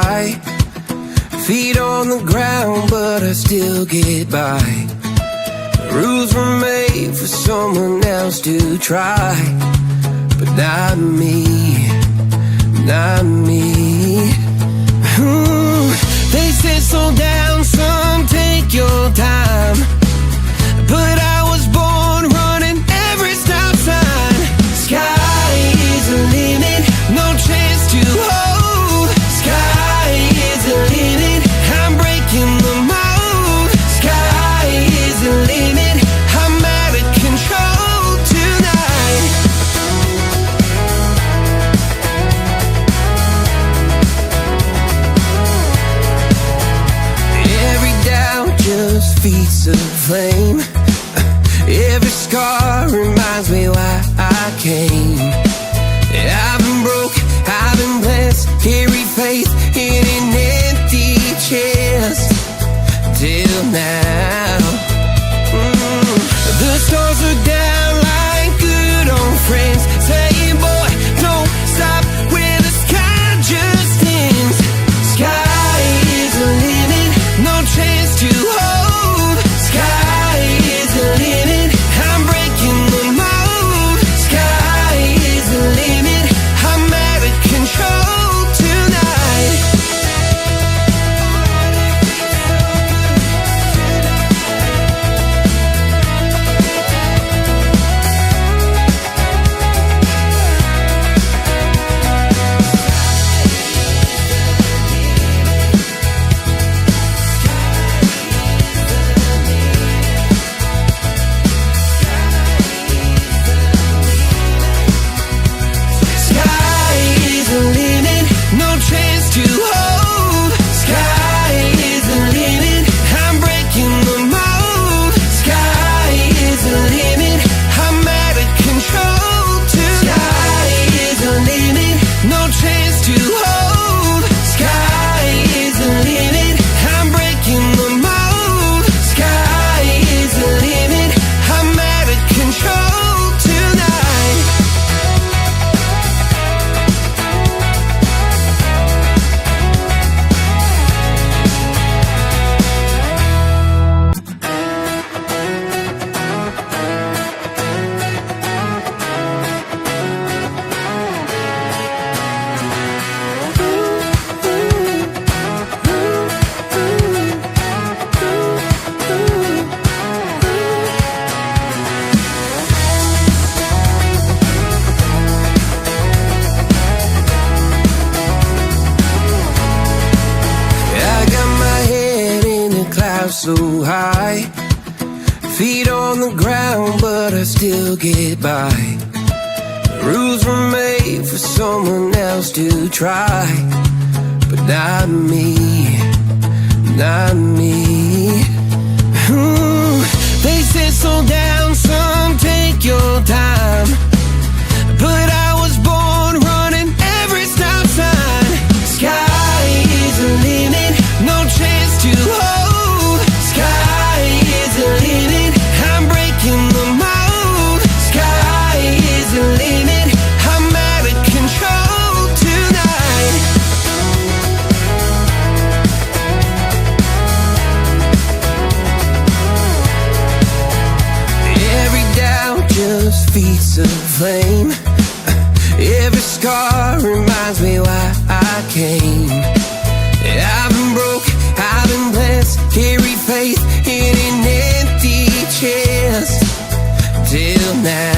high. Feet on the ground, but I still get by. Rules were made for someone else to try, but not me, not me. They said slow down, son, take your time, but I was born running every stop sign. Sky is the limit, no chance to hold. Sky is the limit, I'm breaking the mold. Sky is the limit, I'm out of control tonight. Every doubt just feeds the flame. Every scar reminds me why I came. I've been broke, I've been blessed, carry faith in an empty chest till now. The stars are down like good old friends, saying, boy, don't stop where the sky just ends. Sky is the limit, no chance to hold. Sky is the limit, I'm breaking the mold. Sky is the limit, I'm out of control tonight. Sky is the limit, no chance to hold. Sky is the limit, I'm breaking the mold. Sky is the limit, I'm out of control tonight. Sky is the limit, no chance to hold. Sky is the limit, I'm breaking the mold. Sky is the limit, I'm out of control tonight. I got my head in the clouds so high. Feet on the ground, but I still get by. Rules were made for someone else to try, but not me, not me. They said slow down, son, take your time, but I was born running every stop sign. Sky is the limit, no chance to hold. Sky is the limit, I'm breaking the mold. Sky is the limit, I'm out of control tonight. Every doubt just feeds the flame. Every scar reminds me why I came. I've been broke, I've been blessed, carry faith in an empty chest till now.